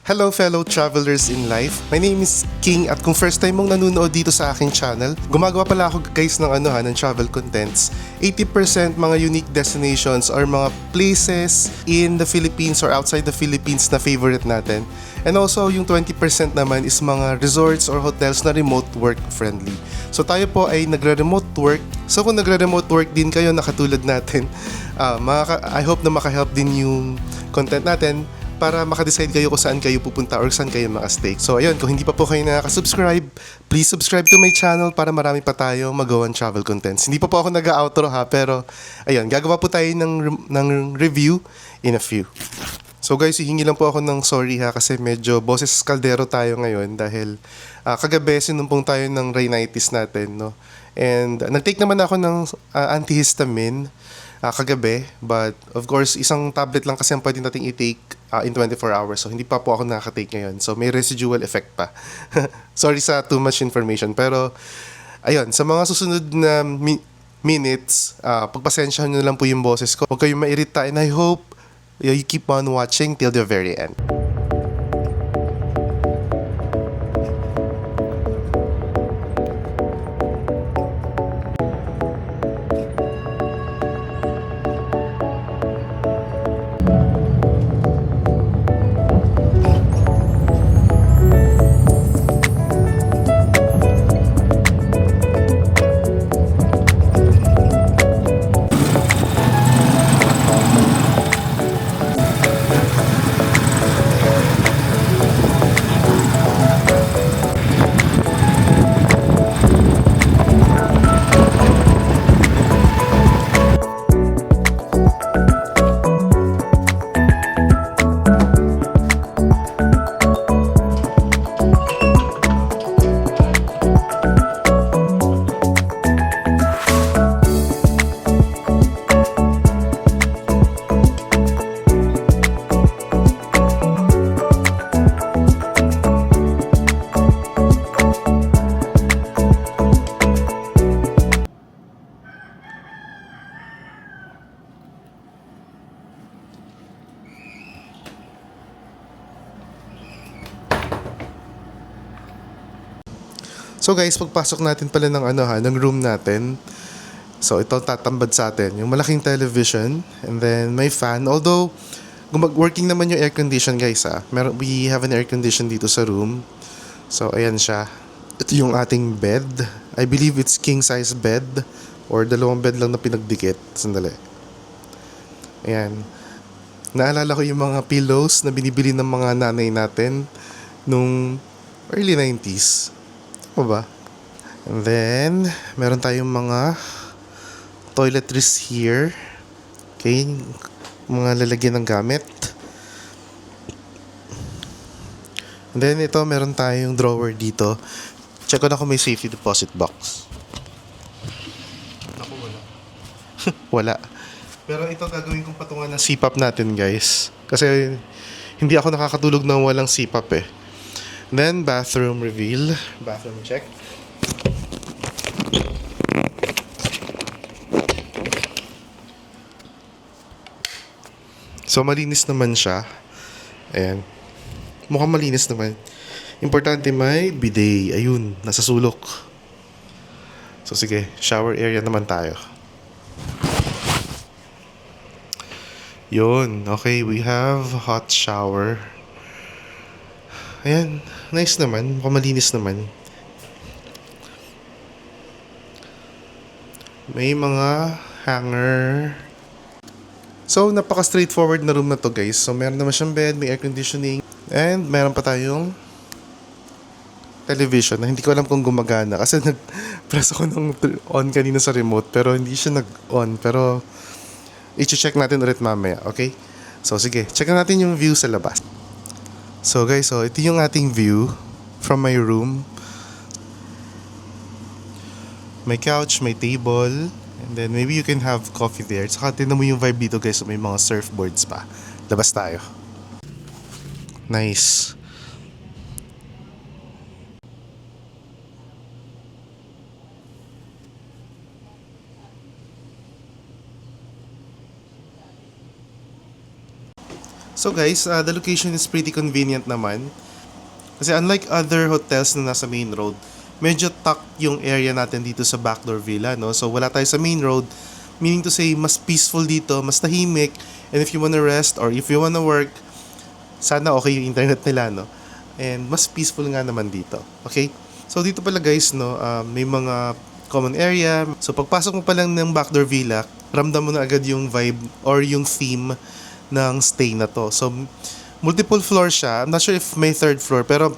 Hello fellow travelers in life. My name is King at kung first time mong nanonood dito sa aking channel, gumagawa pala ako guys ng travel contents. 80% mga unique destinations or mga places in the Philippines or outside the Philippines na favorite natin. And also yung 20% naman is mga resorts or hotels na remote work friendly. So tayo po ay nagre-remote work. So kung nagre-remote work din kayo na katulad natin, I hope na makahelp din yung content natin para makadecide kayo kung saan kayo pupunta or saan kayo maka-stay. So ayun, kung hindi pa po kayo nakaka-subscribe, please subscribe to my channel para marami pa tayong magawang travel contents. Hindi pa po ako nag-outro ha, pero ayun, gagawa po tayo ng review in a few. So guys, hihingi lang po ako ng sorry ha kasi medyo boses kaldero tayo ngayon dahil kagabi sinumpong tayo ng rhinitis natin, no? And nag-take naman ako ng antihistamine kagabi, but of course isang tablet lang kasi ang pwede nating i-take in 24 hours, so hindi pa po ako nakaka-take ngayon, so may residual effect pa. Sorry sa too much information, pero ayun, sa mga susunod na minutes, pagpasensyahan nyo lang po yung boses ko, huwag kayong mairita, and I hope you keep on watching till the very end. So guys, pagpasok natin pala ng room natin. So ito tatambad sa atin, yung malaking television and then may fan. Although working naman yung air condition guys we have an air condition dito sa room. So ayan siya. Ito yung ating bed. I believe it's king size bed or dalawang bed lang na pinagdikit. Sandali. Ayan. Naalala ko yung mga pillows na binibili ng mga nanay natin nung early 90s. Ba? And then, meron tayong mga toiletries here. Okay, mga lalagyan ng gamit. And then, ito, meron tayong drawer dito. Check ko na kung may safety deposit box. Ako, wala. Wala. Pero ito, gagawin kong patungan ng CPAP natin, guys. Kasi, hindi ako nakakatulog ng walang CPAP eh. Then, bathroom reveal. Bathroom check. So, malinis naman siya. Ayan. Mukhang malinis naman. Importante may bidet. Ayun, nasa sulok. So, sige. Shower area naman tayo. Yun. Okay, we have hot shower. Ayan, nice naman. Mukhang malinis naman. May mga hanger. So, napaka-straightforward na room na to guys. So, meron naman siyang bed, may air conditioning, and meron pa tayong television na hindi ko alam kung gumagana kasi nag-press ako ng on kanina sa remote pero hindi siya nag-on. Pero, i-check natin ulit mamaya, okay? So, sige. Check natin yung view sa labas. So guys, ito yung ating view from my room. May couch, may table, and then maybe you can have coffee there. Saka tinan mo yung vibe dito guys, so may mga surfboards pa. Labas tayo. Nice. So guys, the location is pretty convenient naman. Kasi unlike other hotels na nasa main road, medyo tucked yung area natin dito sa Backdoor Villa, no? So wala tayo sa main road, meaning to say mas peaceful dito, mas tahimik, and if you wanna rest or if you wanna work, sana okay yung internet nila, no? And mas peaceful nga naman dito, okay? So dito pala guys, no, may mga common area. So pagpasok mo pa lang ng Backdoor Villa, ramdam mo na agad yung vibe or yung theme ng stay na to. So multiple floor siya. I'm not sure if may third floor, pero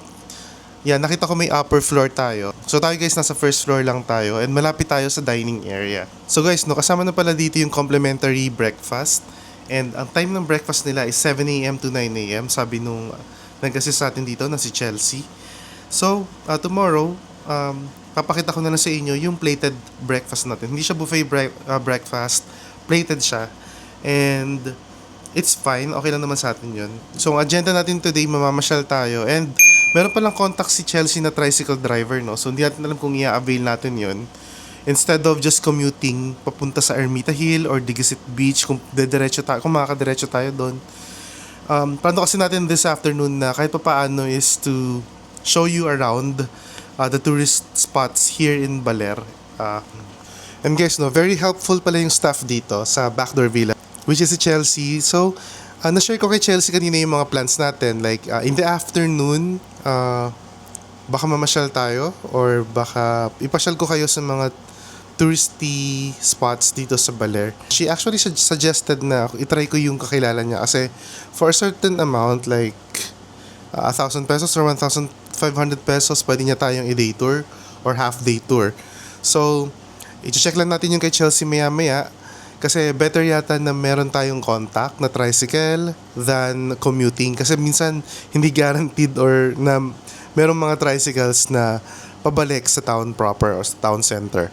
yan, nakita ko may upper floor tayo. So tayo guys, nasa first floor lang tayo and malapit tayo sa dining area. So guys, no, kasama na pala dito yung complimentary breakfast. And ang time ng breakfast nila is 7 a.m. to 9 a.m. Sabi nung nag-assist sa atin dito na si Chelsea. So, tomorrow, papakita ko na lang sa inyo yung plated breakfast natin. Hindi siya buffet breakfast, plated siya. And it's fine, okay lang naman sa atin yun. So, ang agenda natin today, mamamasyal tayo. And meron palang contact si Chelsea na tricycle driver, no? So, hindi natin alam kung i-avail natin yun. Instead of just commuting papunta sa Ermita Hill or Digisit Beach, kung makakadiretso tayo doon. Plano kasi natin this afternoon na kahit papaano is to show you around the tourist spots here in Baler. And guys, no, very helpful pala yung staff dito sa Backdoor Villa, which is si Chelsea. So, na-share ko kay Chelsea kanina yung mga plans natin. Like, in the afternoon, baka mamasyal tayo or baka ipasyal ko kayo sa mga touristy spots dito sa Baler. She actually suggested na itry ko yung kakilala niya kasi for a certain amount, like 1,000 pesos or 1,500 pesos, pwede niya tayong i-day tour or half-day tour. So, i-check lang natin yung kay Chelsea maya-maya kasi better yata na meron tayong contact na tricycle than commuting kasi minsan hindi guaranteed or na merong mga tricycles na pabalik sa town proper or sa town center.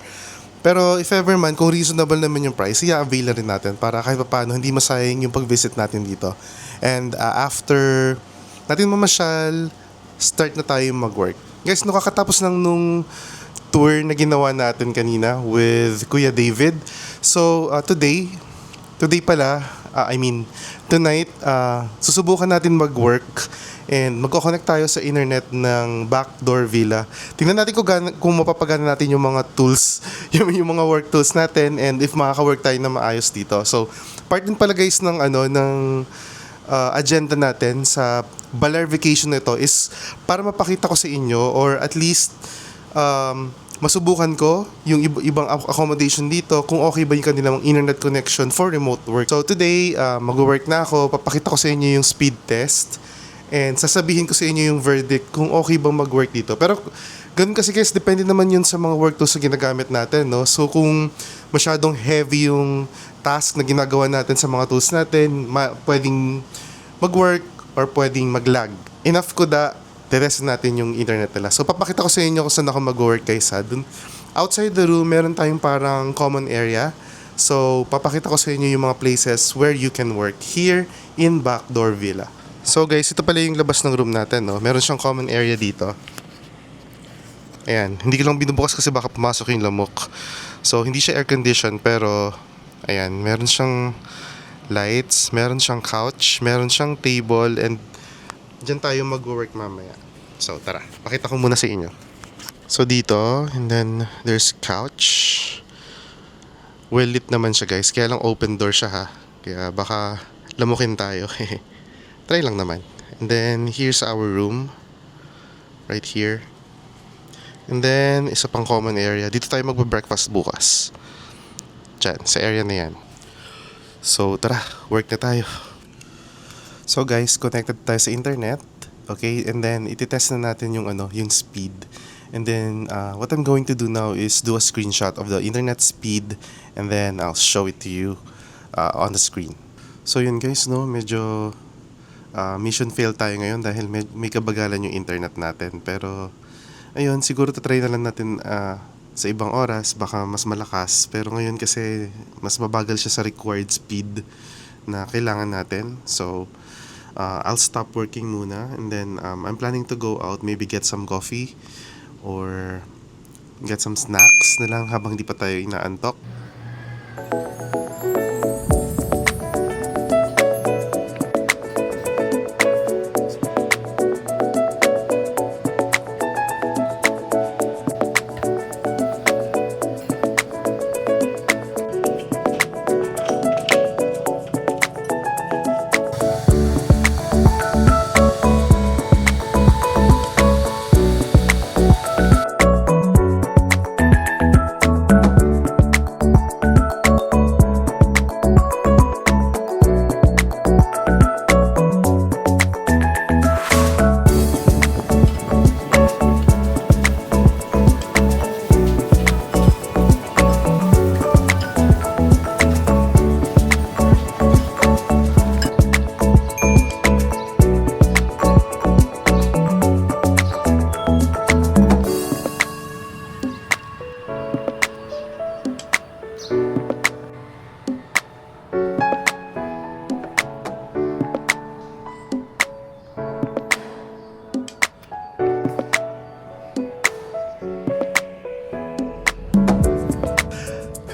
Pero if ever man, kung reasonable naman yung price, i-avail rin natin para kahit paano hindi masayang yung pag-visit natin dito. And after natin mamasyal, start na tayo mag-work. Guys, nakakatapos lang nung tour na ginawa natin kanina with Kuya David. So, tonight, susubukan natin mag-work and magko-connect tayo sa internet ng Backdoor Villa. Tingnan natin kung mapapagana natin yung mga tools, yung mga work tools natin and if makaka-work tayo na maayos dito. So, part din pala guys ng agenda natin sa Baler vacation nito is para mapakita ko sa inyo or at least masubukan ko yung ibang accommodation dito kung okay ba yung kanilang internet connection for remote work. So today, mag-work na ako, papakita ko sa inyo yung speed test and sasabihin ko sa inyo yung verdict kung okay bang mag-work dito. Pero ganun kasi guys, depende naman yun sa mga work tools na ginagamit natin, no? So kung masyadong heavy yung task na ginagawa natin sa mga tools natin, pwedeng mag-work or pwedeng mag-lag. Enough ko test natin yung internet nila. So papakita ko sa inyo kung saan ako mag-work guys ha. Dun, outside the room, meron tayong parang common area. So papakita ko sa inyo yung mga places where you can work here in Backdoor Villa. So guys, ito pala yung labas ng room natin, no? Meron siyang common area dito. Ayan, hindi ko lang binubukas kasi baka pumasok yung lamok. So hindi siya air condition pero ayan, meron siyang lights, meron siyang couch, meron siyang table and dyan tayo mag-work mamaya. So tara, pakita ko muna sa inyo. So dito, and then there's couch. Well lit naman siya guys, kaya lang open door siya ha. Kaya baka lamukin tayo. Try lang naman. And then here's our room. Right here. And then isa pang common area. Dito tayo magbe-breakfast bukas. Diyan, sa area na yan. So tara, work na tayo. So guys, connected tayo sa internet. Okay, and then ititest na natin yung yung speed. And then what I'm going to do now is do a screenshot of the internet speed and then I'll show it to you on the screen. So yun guys, no, medyo mission fail tayo ngayon dahil may kabagalan yung internet natin. Pero ayun, siguro tatry na lang natin sa ibang oras, baka mas malakas. Pero ngayon kasi mas mabagal siya sa required speed na kailangan natin. So I'll stop working muna and then I'm planning to go out, maybe get some coffee or get some snacks na lang habang di pa tayo inaantok.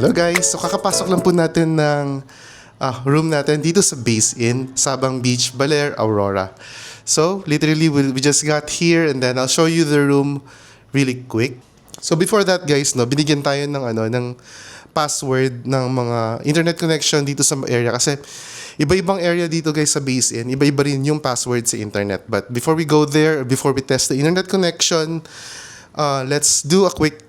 Hello guys! So kakapasok lang po natin ng room natin dito sa Base Inn, Sabang Beach, Baler, Aurora. So literally we just got here and then I'll show you the room really quick. So before that guys, no, binigyan tayo ng password ng mga internet connection dito sa area kasi iba-ibang area dito guys sa Base Inn, iba-iba rin yung password sa internet. But before we go there, before we test the internet connection, let's do a quick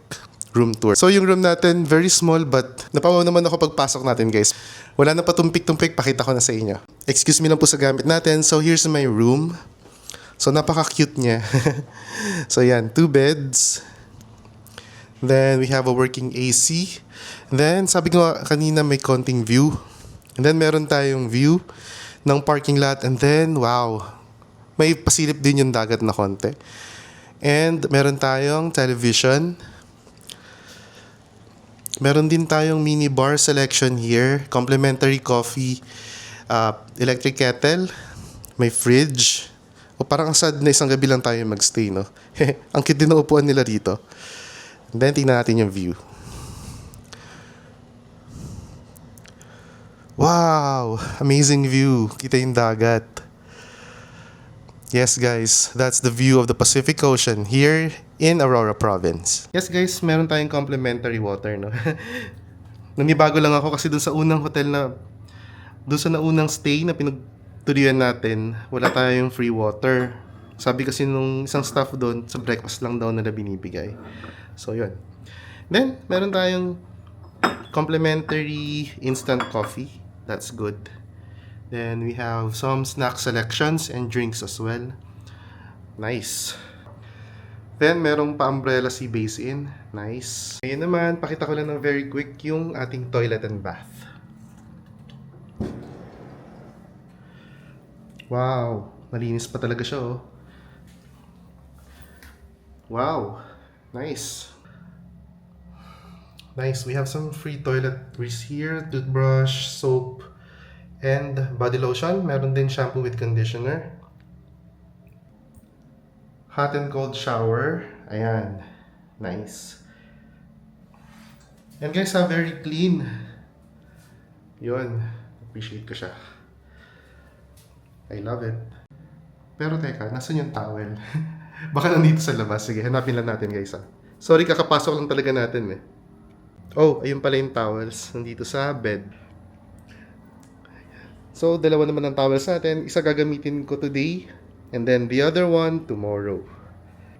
room tour. So yung room natin, very small but napawaw naman ako pagpasok natin guys. Wala na patumpik-tumpik, pakita ko na sa inyo. Excuse me lang po sa gamit natin. So here's my room. So napaka-cute niya. So yan, 2 beds. Then we have a working AC. Then sabi ko kanina may konting view. And then meron tayong view ng parking lot. And then wow, may pasilip din yung dagat na konti. And meron tayong television. Meron din tayong mini bar selection here, complimentary coffee, electric kettle, may fridge. O parang sad na isang gabi lang tayo magstay, no? Ang cute din ng upuan nila dito. And then tingnan natin yung view. Wow! Amazing view. Kita yung dagat. Yes guys, that's the view of the Pacific Ocean here in Aurora Province. Yes guys, meron tayong complimentary water, no? Nanibago lang ako kasi dun sa unang hotel dun sa naunang stay na pinagtuluyan natin, wala tayong free water. Sabi kasi nung isang staff doon, sa breakfast lang daw nila binibigay. So yun. Then, meron tayong complimentary instant coffee. That's good. Then we have some snack selections and drinks as well. Nice. Then merong pa-umbrella si Base Inn. Nice. Ngayon naman, pakita ko lang ng very quick yung ating toilet and bath. Wow, malinis pa talaga siya, oh. Wow, nice. Nice, we have some free toiletries here, toothbrush, soap, and body lotion. Meron din shampoo with conditioner. Hot and cold shower. Ayan. Nice. And guys, very clean. Yun. Appreciate ko siya. I love it. Pero teka, nasan yung towel? Baka nandito sa labas. Sige, hanapin lang natin guys. Sorry, kakapasok lang talaga natin eh. Oh, ayun pala yung towels. Nandito sa bed. So, dalawa naman ang towels natin. Isa gagamitin ko today, and then the other one tomorrow.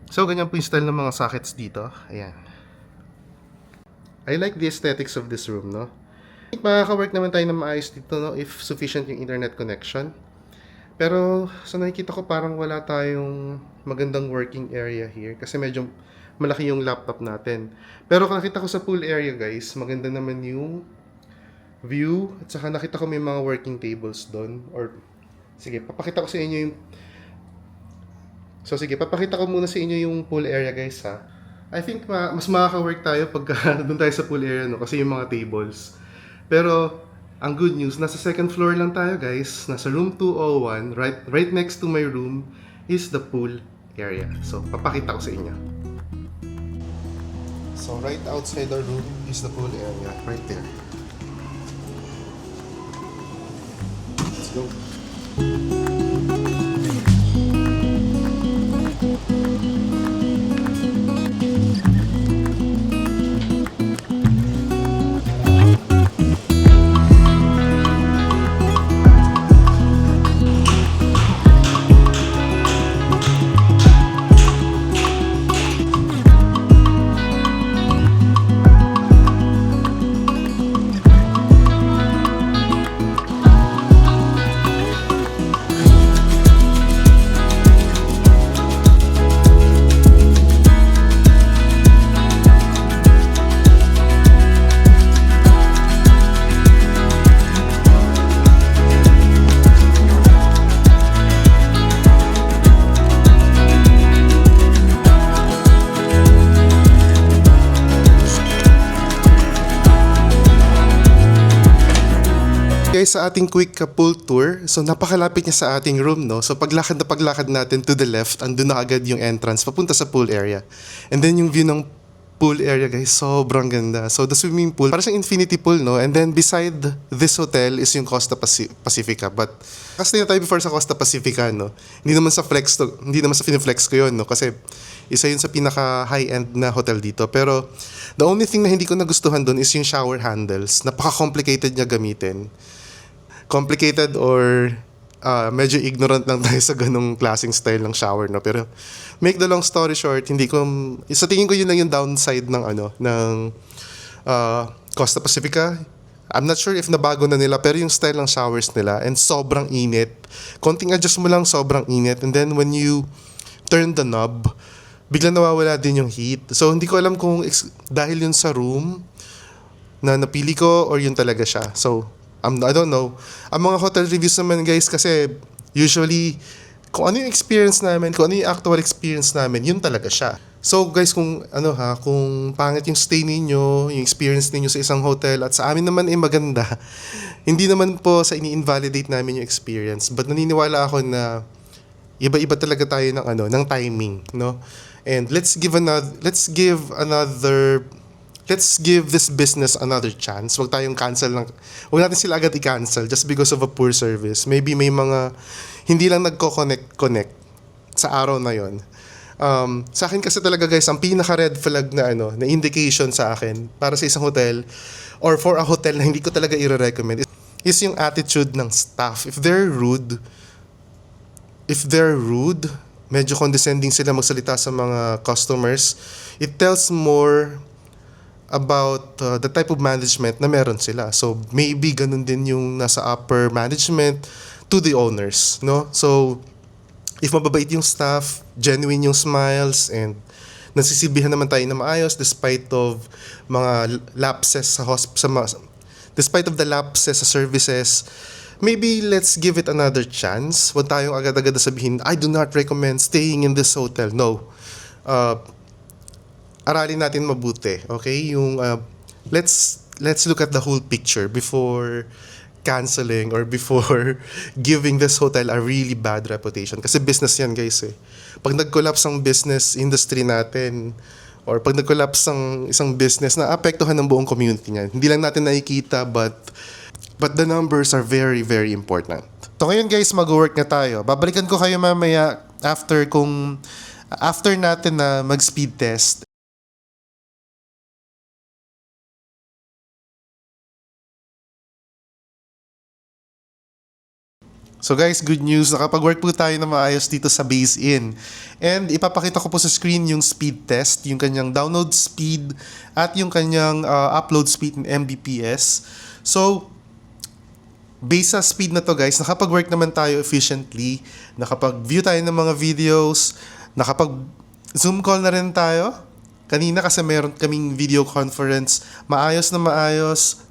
So, ganyan po yung style ng mga sockets dito. Ayan. I like the aesthetics of this room, no? I think makaka-work naman tayo na maayos dito, no? If sufficient yung internet connection. Pero, sa nakikita ko parang wala tayong magandang working area here. Kasi medyo malaki yung laptop natin. Pero nakita ko sa pool area, guys, maganda naman yung view, at saka nakita ko may mga working tables doon. Or sige, papakita ko sa inyo yung papakita ko muna sa inyo yung pool area guys ha. I think mas makaka-work tayo pagka doon tayo sa pool area, no, kasi yung mga tables. Pero ang good news, nasa second floor lang tayo guys. Nasa room 201, right next to my room is the pool area. So papakita ko sa inyo. So right outside our room is the pool area, right there. Let's go. Guys, sa ating quick pool tour, so napakalapit niya sa ating room, no? So paglakad natin to the left, andun na agad yung entrance papunta sa pool area. And then yung view ng pool area guys, sobrang ganda. So the swimming pool, parang siyang infinity pool, no? And then beside this hotel is yung Costa Pacifica. But kasi na tayo before sa Costa Pacifica, no? Hindi naman sa hindi naman sa flex ko yun, no? Kasi isa yun sa pinaka high-end na hotel dito. Pero the only thing na hindi ko nagustuhan doon is yung shower handles. Napaka-complicated niya gamitin. Complicated or medyo ignorant lang tayo sa ganong klaseng style ng shower, no? Pero make the long story short, hindi ko, sa tingin ko yun lang yung downside ng Costa Pacifica. I'm not sure if nabago na nila, pero yung style ng showers nila, and sobrang init. Konting adjust mo lang, sobrang init. And then when you turn the knob, biglang nawawala din yung heat. So hindi ko alam kung dahil yun sa room na napili ko or yun talaga siya. So I don't know. Ang mga hotel reviews naman guys, kasi usually kung ano yung experience namin, kung ano yung actual experience namin, yun talaga siya. So guys, kung kung pangit yung stay ninyo, yung experience ninyo sa isang hotel at sa amin naman ay maganda, hindi naman po sa ini-invalidate namin yung experience, but naniniwala ako na iba-iba talaga tayo ng timing, no? And let's give this business another chance. Huwag tayong cancel lang. Huwag natin sila agad i-cancel just because of a poor service. Maybe may mga hindi lang nagko-connect sa araw na yon. Sa akin kasi talaga guys, ang pinaka-red flag na na indication sa akin para sa isang hotel or for a hotel na hindi ko talaga i-recommend is yung attitude ng staff. If they're rude, medyo condescending sila magsalita sa mga customers, it tells more about the type of management na meron sila. So maybe ganun din yung nasa upper management to the owners, no? So if mababait yung staff, genuine yung smiles, and nasisibihan naman tayo na maayos despite of mga lapses despite of the lapses sa services, maybe let's give it another chance. Huwag tayong agad-agad sabihin, I do not recommend staying in this hotel. No. Aralin natin mabuti, okay? Yung let's look at the whole picture before canceling or before giving this hotel a really bad reputation. Kasi business yan guys eh. Pag nag-collapse ang business industry natin, or pag nag-collapse ang isang business, na apektuhan ng buong community niyan. Hindi lang natin nakikita, but the numbers are very, very important. So ngayon guys, mag-work na tayo. Babalikan ko kayo mamaya after natin na mag-speed test. So guys, good news. Nakapag-work po tayo na maayos dito sa Base Inn. And ipapakita ko po sa screen yung speed test, yung kanyang download speed at yung kanyang upload speed in Mbps. So, based sa speed na to guys, nakapag-work naman tayo efficiently, nakapag-view tayo ng mga videos, nakapag-zoom call na rin tayo. Kanina kasi meron kaming video conference, maayos na maayos.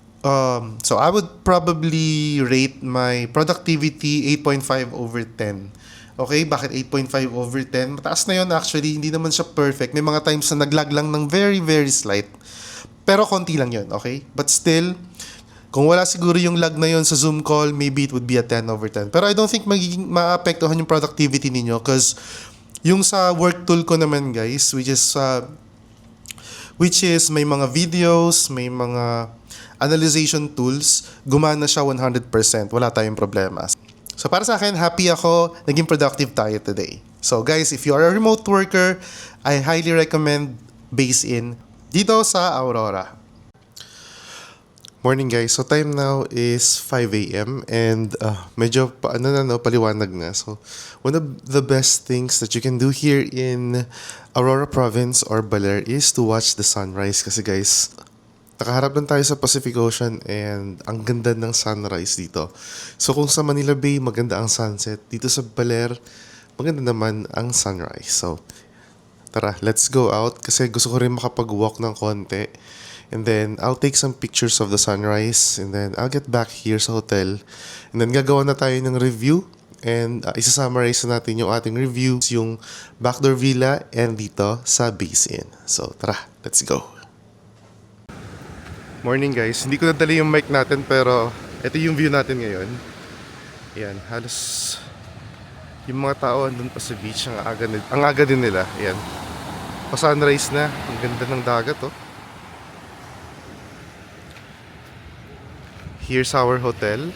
So I would probably rate my productivity 8.5/10. Okay, bakit 8.5/10? Mataas na yun actually, hindi naman siya perfect. May mga times na naglag lang ng very, very slight. Pero konti lang yun, okay? But still, kung wala siguro yung lag na yun sa Zoom call, maybe it would be a 10/10. Pero I don't think maapektuhan yung productivity ninyo, because yung sa work tool ko naman guys, which is may mga videos, may mga analyzation tools, gumana siya 100%. Wala tayong problema. So para sa akin, happy ako, naging productive tayo today. So guys, if you are a remote worker, I highly recommend Base Inn dito sa Aurora. Morning guys, so time now is 5 a.m. and medyo paliwanag na. So one of the best things that you can do here in Aurora Province or Baler is to watch the sunrise. Kasi guys, nakaharap lang tayo sa Pacific Ocean and ang ganda ng sunrise dito. So kung sa Manila Bay, maganda ang sunset. Dito sa Baler, maganda naman ang sunrise. So tara, let's go out kasi gusto ko rin makapag-walk ng konti. And then I'll take some pictures of the sunrise and then I'll get back here sa hotel. And then gagawa na tayo ng review and isa-summarize na natin yung ating reviews, yung Backdoor Villa and dito sa Base Inn. So tara, let's go. Morning guys, hindi ko nadali yung mic natin pero ito yung view natin ngayon. Ayan, halos yung mga tao andun pa sa beach, ang aga din nila. Ayan. Pa-sunrise na. Ang ganda ng dagat, oh. Here's our hotel.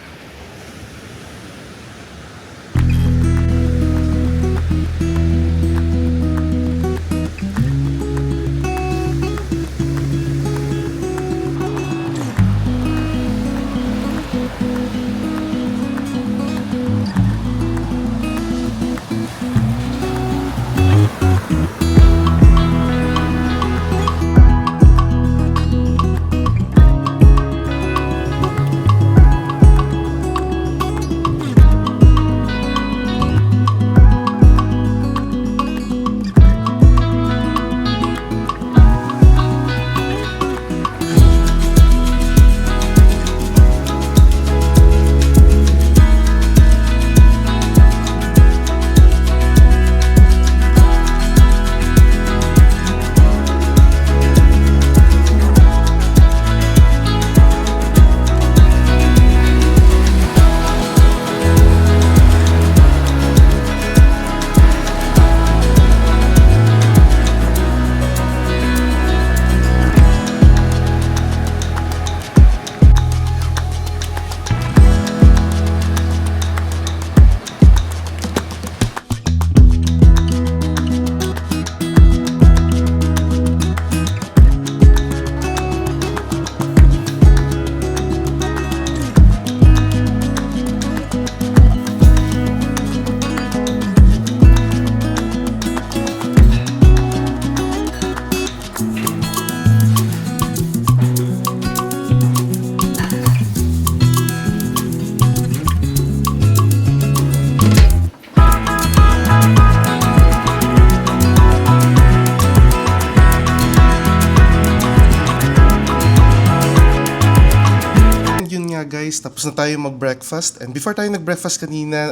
Guys, tapos na tayo mag-breakfast. And before tayo nag-breakfast kanina,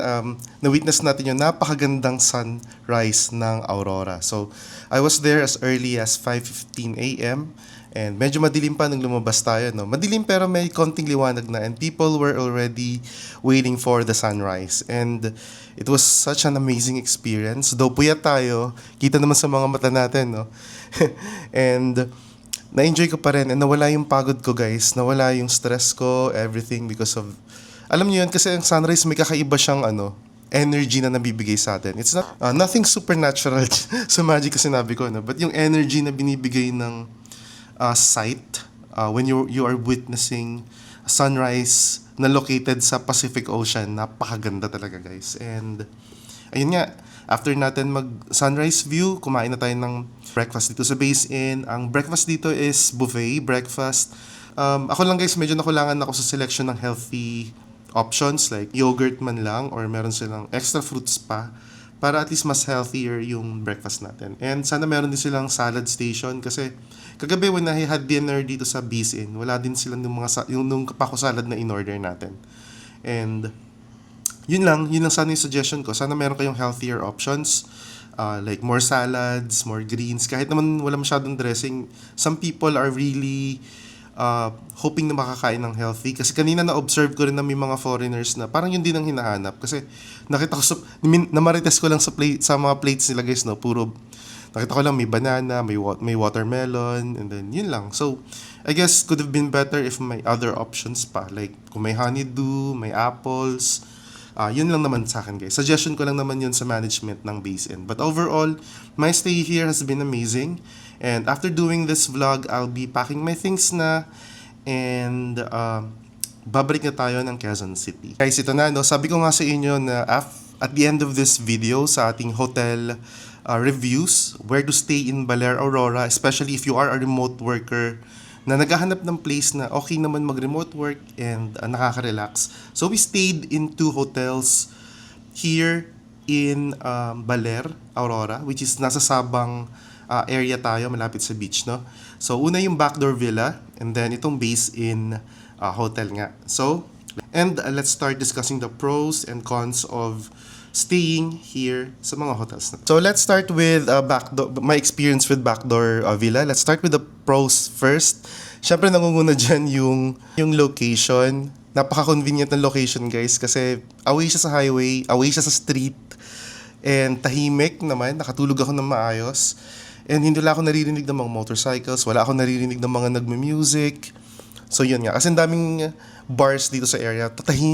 na-witness natin yung napakagandang sunrise ng Aurora. So, I was there as early as 5:15 a.m. And medyo madilim pa nung lumabas tayo, no? Madilim pero may konting liwanag na. And people were already waiting for the sunrise. And it was such an amazing experience. Though puyat tayo, kita naman sa mga mata natin, no? And na-enjoy ko pa rin and nawala yung pagod ko, guys. Nawala yung stress ko, everything because of... Alam niyo yun, kasi ang sunrise may kakaiba siyang energy na nabibigay sa atin. It's not nothing supernatural sa magic kasi sinabi ko, no? But yung energy na binibigay ng sight when you are witnessing a sunrise na located sa Pacific Ocean, napakaganda talaga, guys. And ayun nga, after natin mag-sunrise view, kumain na tayo ng breakfast dito sa Base Inn. Ang breakfast dito is buffet breakfast. Ako lang, guys, medyo nakulangan ako sa selection ng healthy options like yogurt man lang or meron silang extra fruits pa para at least mas healthier yung breakfast natin. And sana meron din silang salad station kasi kagabi when I had dinner dito sa Base Inn, wala din silang yung kapako salad na in-order natin. And yun lang sana yung suggestion ko. Sana meron kayong healthier options. Like more salads, more greens. Kahit naman wala masyadong dressing, some people are really hoping na makakain ng healthy. Kasi kanina na-observe ko rin na may mga foreigners na parang yun din ang hinahanap. Kasi nakita ko namarites ko lang sa mga plates nila, guys, no? Nakita ko lang may banana, may watermelon, and then yun lang. So, I guess could have been better if may other options pa. Like kung may honeydew, may apples. Yun lang naman sa akin, guys. Suggestion ko lang naman yun sa management ng Base Inn. But overall, my stay here has been amazing. And after doing this vlog, I'll be packing my things na. And babalik na tayo ng Quezon City. Guys, ito na, no? Sabi ko nga sa inyo na at the end of this video sa ating hotel reviews, where to stay in Baler, Aurora, especially if you are a remote worker na naghahanap ng place na okay naman mag-remote work and nakaka-relax. So we stayed in 2 hotels here in Baler, Aurora, which is nasa Sabang area tayo, malapit sa beach, no? So una yung Backdoor Villa and then itong Base Inn hotel nga. So, and let's start discussing the pros and cons of staying here sa mga hotels na. So let's start with my experience with Backdoor Villa. Let's start with the pros first. Syempre nangunguna dyan yung location. Napaka-convenient ng location, guys, kasi away siya sa highway, away siya sa street, and tahimik naman, nakatulog ako ng maayos. And hindi wala ako naririnig ng mga motorcycles, wala ako naririnig ng mga nagme-music. So yun nga, kasi ang daming bars dito sa area,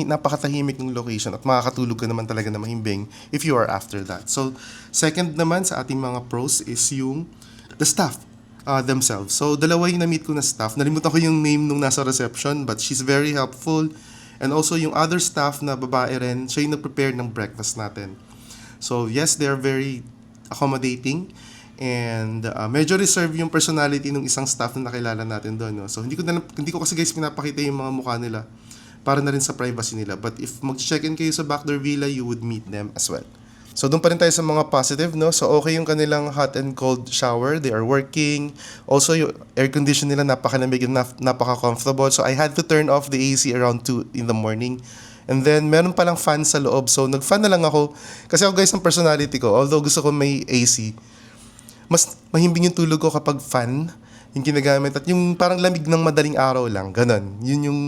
napakatahimik ng location at makakatulog ka naman talaga na mahimbing if you are after that. So second naman sa ating mga pros is yung the staff themselves. So dalawa yung na-meet ko na staff. Nalimutan ko yung name nung nasa reception, but she's very helpful. And also yung other staff na babae rin, siya yung nag-prepare ng breakfast natin. So yes, they are very accommodating. And medyo reserve yung personality ng isang staff na nakilala natin doon. No? So hindi ko kasi guys pinapakita yung mga mukha nila para na rin sa privacy nila. But if mag-check-in kayo sa Backdoor Villa, you would meet them as well. So doon pa rin tayo sa mga positive, no? So okay yung kanilang hot and cold shower. They are working. Also yung air condition nila napakalamig and napaka-comfortable. So I had to turn off the AC around 2 in the morning. And then meron palang fan sa loob. So nag-fan na lang ako. Kasi ako guys, ang personality ko, although gusto ko may AC, mas mahimbing yung tulog ko kapag fan yung ginagamit at yung parang lamig ng madaling araw lang, ganon. Yun yung,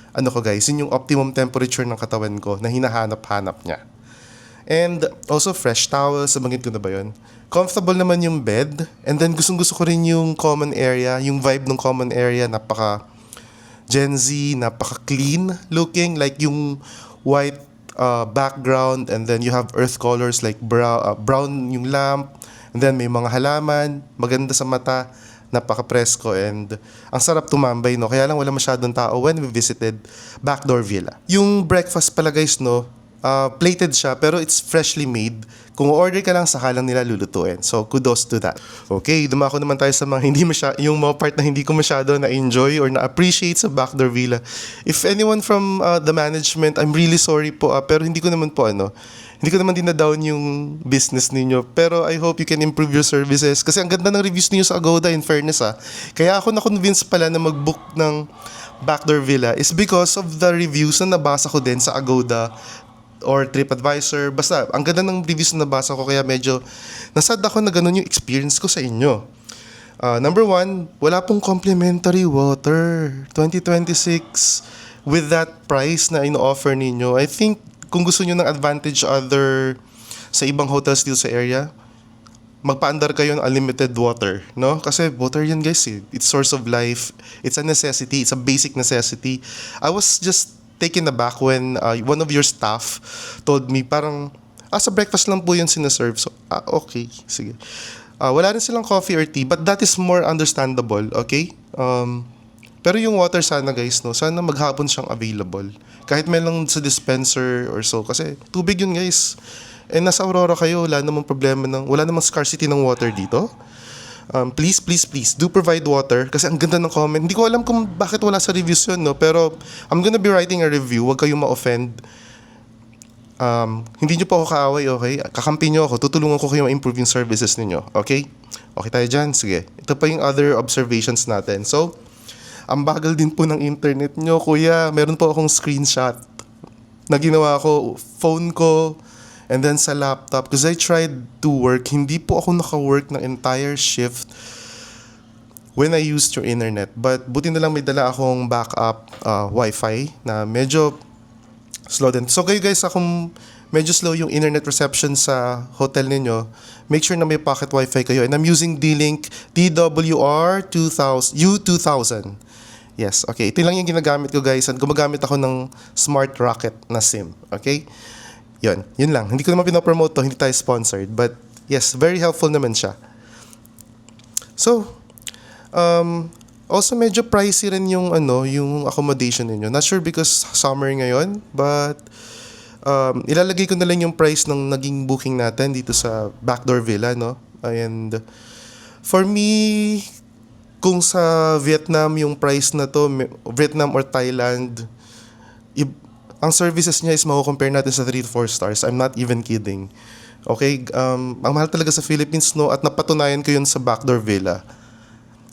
ano ko guys, yun yung optimum temperature ng katawan ko na hinahanap-hanap niya. And also fresh towels, sabangit ko na ba yun? Comfortable naman yung bed, and then gustong-gusto ko rin yung common area, yung vibe ng common area, napaka Gen Z, napaka-clean looking, like yung white background, and then you have earth colors like brown yung lamp. And then may mga halaman, maganda sa mata, napaka-presko, and ang sarap tumambay, no? Kaya lang wala masyadong tao when we visited Backdoor Villa. Yung breakfast pala guys, no? Plated siya, pero it's freshly made. Kung order ka lang, saka lang nila lulutuin. So, kudos to that. Okay, dumako naman tayo sa mga yung mga part na hindi ko masyado na-enjoy or na-appreciate sa Backdoor Villa. If anyone from the management, I'm really sorry po, pero hindi ko naman din-down yung business ninyo. Pero I hope you can improve your services. Kasi ang ganda ng reviews niyo sa Agoda, in fairness Kaya ako na-convince pala na mag-book ng Backdoor Villa is because of the reviews na nabasa ko din sa Agoda or TripAdvisor. Basta, ang ganda ng reviews na nabasa ko, kaya medyo nasad ako na ganun yung experience ko sa inyo. Number 1, wala pong complimentary water. 2026 with that price na ino-offer ninyo. I think kung gusto nyo ng advantage other sa ibang hotels dito sa area, magpa-andar kayo ng unlimited water, no? Kasi water yan guys, it's source of life. It's a necessity, it's a basic necessity. I was just taken aback when one of your staff told me parang, sa breakfast lang po yun sinaserve. So, okay, sige. Wala rin silang coffee or tea, but that is more understandable, okay? Pero yung water sana guys, no, sana maghapon siyang available. Kahit may lang sa dispenser or so. Kasi tubig yun guys. And nasa Aurora kayo, wala namang scarcity ng water dito. Please do provide water. Kasi ang ganda ng comment. Hindi ko alam kung bakit wala sa reviews yun, no? Pero I'm gonna be writing a review. Huwag kayong ma-offend. Hindi nyo po ako kaaway, okay? Kakampi nyo ako. Tutulungan ko kayo ma-improve yung services ninyo. Okay? Okay tayo dyan? Sige. Ito pa yung other observations natin. So, ang bagal din po ng internet nyo, kuya. Meron po akong screenshot na ginawa ko, phone ko, and then sa laptop. Because I tried to work, hindi po ako naka-work ng entire shift when I used your internet. But buti na lang may dala akong backup Wi-Fi na medyo slow din. So kayo guys, kung medyo slow yung internet reception sa hotel ninyo, make sure na may pocket Wi-Fi kayo. And I'm using D-Link DWR2000 U2000. Yes, okay. Ito lang yung ginagamit ko guys. At gumagamit ako ng Smart Rocket na SIM. Okay? Yun lang. Hindi ko naman pinopromote to, hindi tayo sponsored. But yes, very helpful naman siya. So, also medyo pricey rin yung accommodation ninyo. Not sure because summer ngayon, but ilalagay ko na lang yung price ng naging booking natin dito sa Backdoor Villa, no? And for me, kung sa Vietnam yung price na to, Vietnam or Thailand, ang services niya is mako-compare natin sa 3 to 4 stars. I'm not even kidding. Okay? Ang mahal talaga sa Philippines, no? At napatunayan ko yun sa Backdoor Villa.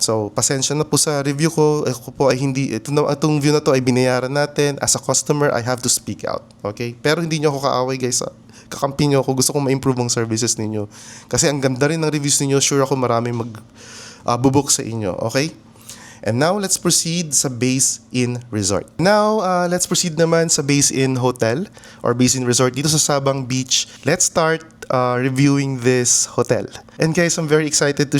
So, pasensya na po sa review ko. Ako po ay hindi, itong view na to ay binayaran natin. As a customer, I have to speak out. Okay? Pero hindi nyo ako kaaway, guys. Kakampi nyo ako. Gusto kong ma-improve ang services ninyo. Kasi ang ganda rin ng reviews ninyo. Sure ako maraming bubuk sa inyo. Okay? And now, let's proceed sa Base Inn Resort. Now, let's proceed naman sa Base Inn Hotel or Base Inn Resort dito sa Sabang Beach. Let's start reviewing this hotel. And guys, I'm very excited to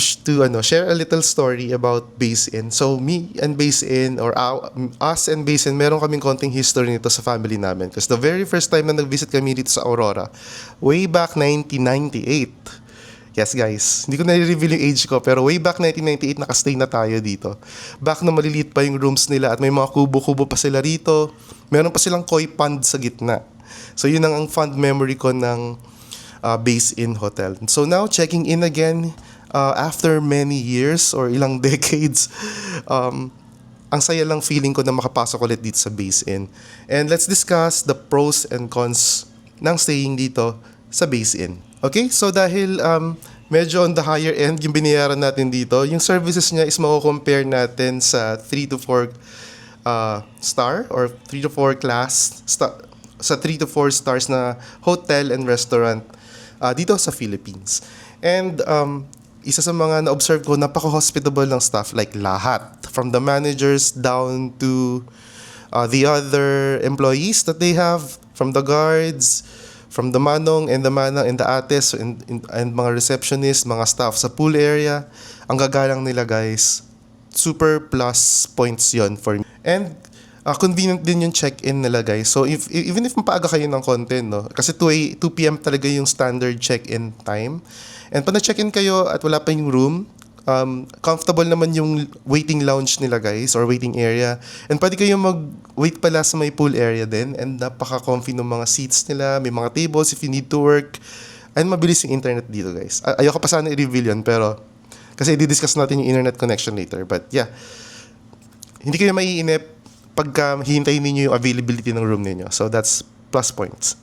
share a little story about Base Inn. So, me and Base Inn or us and Base Inn, meron kaming konting history nito sa family namin. Because the very first time na nag-visit kami dito sa Aurora, way back 1998. Yes guys, hindi ko na-reveal yung age ko pero way back 1998 nakastay na tayo dito. Back na maliliit pa yung rooms nila at may mga kubo-kubo pa sila rito. Meron pa silang koi pond sa gitna. So yun ang fond memory ko ng Base Inn Hotel. So now checking in again after many years or ilang decades. Ang saya lang feeling ko na makapasok ulit dito sa Base Inn. And let's discuss the pros and cons ng staying dito sa Base Inn. Okay, so dahil medyo on the higher end yung binayaran natin dito, yung services niya is mako-compare natin sa 3 to 4 star or 3 to 4 class sa 3 to 4 stars na hotel and restaurant dito sa Philippines. And isa sa mga na-observe ko, napaka-hospitable ng staff, like lahat from the managers down to the other employees that they have, from the guards, from the manong and the manang and the ates and mga receptionist, mga staff sa pool area. Ang gagalang nila guys. Super plus points yon for me. And convenient din yung check-in nila guys. So even if mapaaga kayo ng konti, no? Kasi 2 p.m. talaga yung standard check-in time. And pag na-check-in kayo at wala pa yung room, comfortable naman yung waiting lounge nila guys or waiting area, and pwede kayo mag-wait pala sa may pool area din, and napaka-comfy ng mga seats nila, may mga tables if you need to work, and mabilis yung internet dito guys. Ayoko pa sana i-reveal yun pero kasi i-discuss natin yung internet connection later, but yeah, hindi kayo maiinip pagka hihintayin ninyo yung availability ng room ninyo, so that's plus points.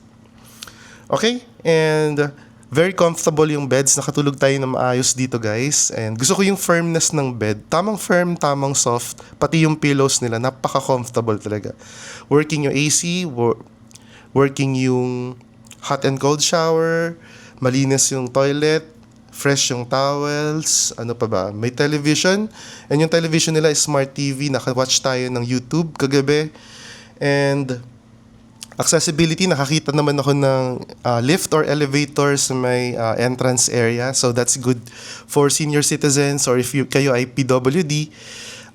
Okay, and very comfortable yung beds. Nakatulog tayo na maayos dito guys. And gusto ko yung firmness ng bed. Tamang firm, tamang soft. Pati yung pillows nila, napaka-comfortable talaga. Working yung AC, working yung hot and cold shower, malinis yung toilet, fresh yung towels, ano pa ba? May television. And yung television nila is smart TV. Naka-watch tayo ng YouTube kagabi. And accessibility, nakakita naman ako ng lift or elevator sa may entrance area. So that's good for senior citizens or if kayo ay PWD,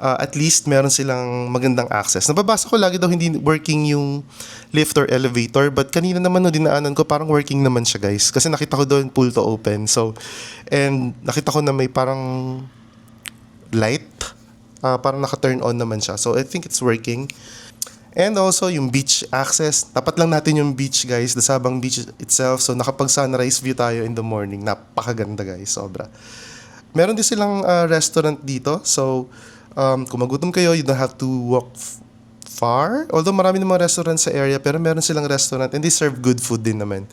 at least meron silang magandang access. Nababasa ko lagi daw hindi working yung lift or elevator, but kanina naman no dinaanan ko parang working naman siya guys. Kasi nakita ko doon pull to open. So, and nakita ko na may parang light, parang naka-turn on naman siya. So I think it's working. And also, yung beach access. Tapat lang natin yung beach, guys. The Sabang Beach itself. So, nakapag-sunrise view tayo in the morning. Napakaganda, guys. Sobra. Meron din silang restaurant dito. So, kung magutom kayo, you don't have to walk far. Although, marami namang restaurant sa area. Pero meron silang restaurant. And they serve good food din naman.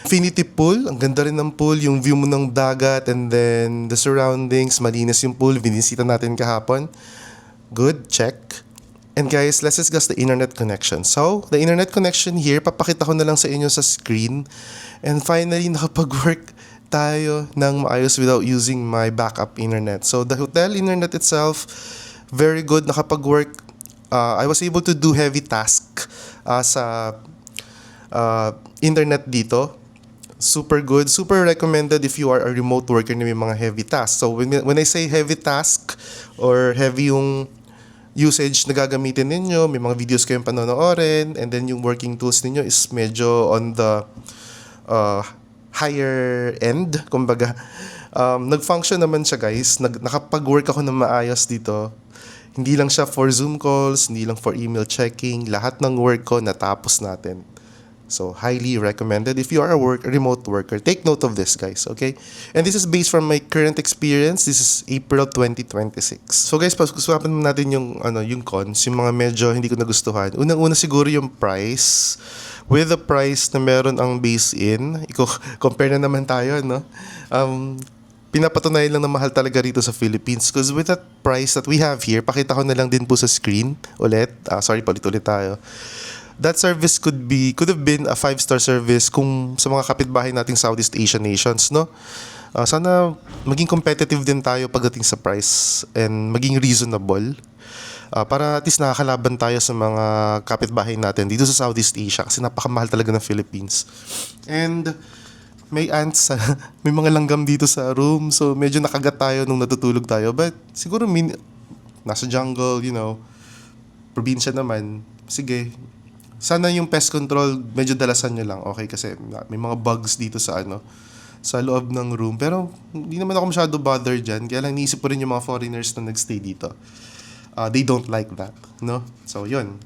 Infinity pool. Ang ganda rin ng pool. Yung view mo ng dagat. And then, the surroundings. Malinis yung pool. Vinisita natin kahapon. Good. Check. And guys, let's discuss the internet connection. So, the internet connection here, papakita ko na lang sa inyo sa screen. And finally, nakapag-work tayo ng maayos without using my backup internet. So, the hotel internet itself, very good. Nakapag-work. I was able to do heavy task sa internet dito. Super good. Super recommended if you are a remote worker na may mga heavy tasks. So, when I say heavy task or heavy yung usage na gagamitin ninyo, may mga videos kayong panonoorin, and then yung working tools ninyo is medyo on the higher end, kumbaga. Nag-function naman siya guys, nakapag-work ako na maayos dito. Hindi lang siya for Zoom calls, hindi lang for email checking, lahat ng work ko natapos natin. So, highly recommended if you are a remote worker. Take note of this, guys, okay? And this is based from my current experience. This is April 2026. So, guys, pag-usapan natin yung cons, yung mga medyo hindi ko nagustuhan. Unang-una siguro yung price. With the price na meron ang Base Inn, compare na naman tayo, no? Pinapatunayan lang na mahal talaga rito sa Philippines because with that price that we have here, pakita ko na lang din po sa screen ulit. Sorry, ulit tayo. That service could have been a 5-star service kung sa mga kapitbahay nating Southeast Asian nations, no? Sana maging competitive din tayo pagdating sa price and maging reasonable. Para at least nakakalaban tayo sa mga kapitbahay natin dito sa Southeast Asia kasi napakamahal talaga ng Philippines. And may ants, may mga langgam dito sa room, so medyo nakagat tayo nung natutulog tayo. But siguro nasa jungle, probinsya naman, sige. Sana yung pest control, medyo dalasan nyo lang, okay? Kasi may mga bugs dito sa loob ng room. Pero hindi naman ako masyado bother dyan. Kaya lang niisip ko rin yung mga foreigners na nagstay dito. They don't like that, no? So, yun.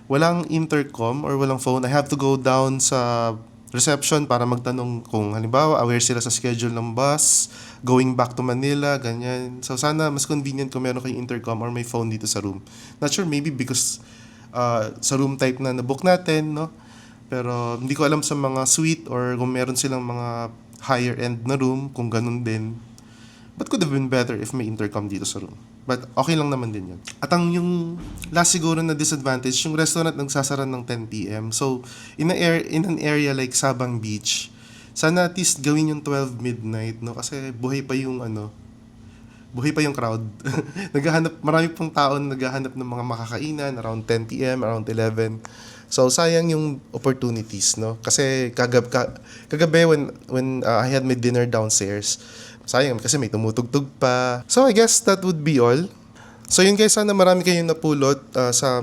Walang intercom or walang phone. I have to go down sa reception para magtanong kung halimbawa aware sila sa schedule ng bus, going back to Manila, ganyan. So, sana mas convenient kung meron kayong intercom or may phone dito sa room. Not sure, maybe because sa room type na nabook natin, no? Pero hindi ko alam sa mga suite or kung meron silang mga higher end na room, kung ganun din. But could have been better if may intercom dito sa room. But okay lang naman din yun. At yung last siguro na disadvantage, yung restaurant nagsasara ng 10 p.m. So, in an area like Sabang Beach, sana at least gawin yung 12 midnight, no? Kasi buhay pa yung crowd. Marami pong tao na naghahanap ng mga makakainan around 10 p.m., around 11. So, sayang yung opportunities, no? Kasi kagabi when I had my dinner downstairs, sayang kasi may tumutugtog pa. So, I guess that would be all. So, yun guys, sana marami kayong napulot sa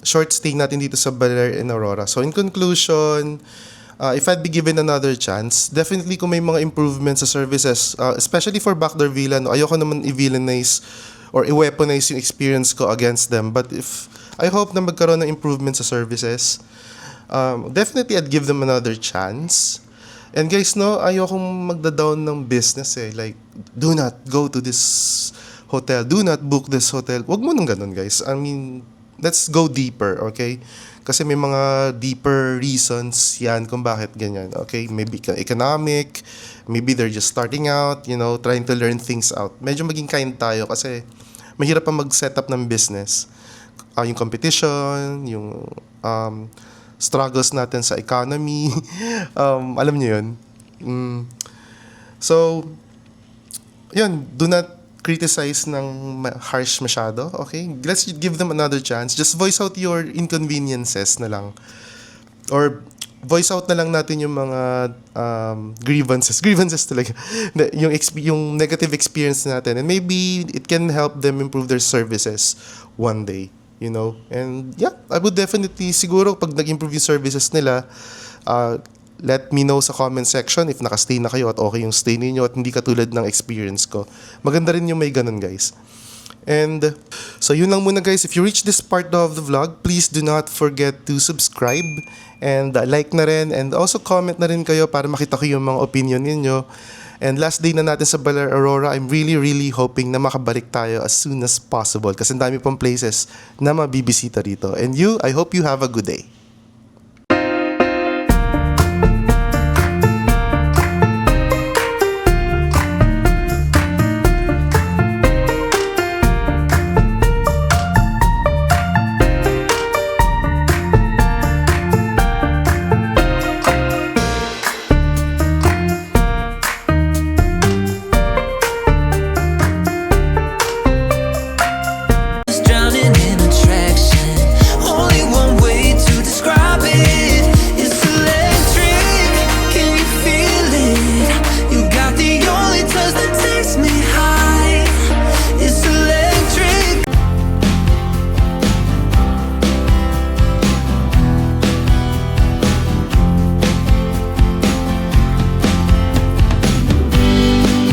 short stay natin dito sa Baler and Aurora. So, in conclusion, if I'd be given another chance, definitely kung may mga improvements sa services, especially for Backdoor Villa, no, ayoko naman i-villainize or i-weaponize yung experience ko against them. But I hope na magkaroon ng improvement sa services. Definitely, I'd give them another chance. And guys, no, ayokong magda-down ng business eh. Like, do not go to this hotel. Do not book this hotel. Wag mo nang ganun, guys. I mean, let's go deeper, okay? Kasi may mga deeper reasons yan kung bakit ganyan, okay? Maybe economic, maybe they're just starting out, trying to learn things out. Medyo maging kind tayo kasi mahirap pa mag-set up ng business. Yung competition, yung struggles natin sa economy. Alam niyo yun. So, yun, do not criticize ng harsh masyado, okay? Let's give them another chance. Just voice out your inconveniences na lang. Or voice out na lang natin yung mga grievances. Grievances talaga. yung negative experience natin. And maybe it can help them improve their services one day. And yeah, I would definitely, siguro pag nag-improve yung services nila, let me know sa comment section if nakastay na kayo at okay yung stay ninyo at hindi katulad ng experience ko. Maganda rin yung may ganun, guys. And so yun lang muna, guys. If you reach this part of the vlog, please do not forget to subscribe and like na rin, and also comment na rin kayo para makita ko yung mga opinion ninyo. And last day na natin sa Baler Aurora, I'm really, really hoping na makabalik tayo as soon as possible kasi ang dami pang places na mabibisita rito. And I hope you have a good day.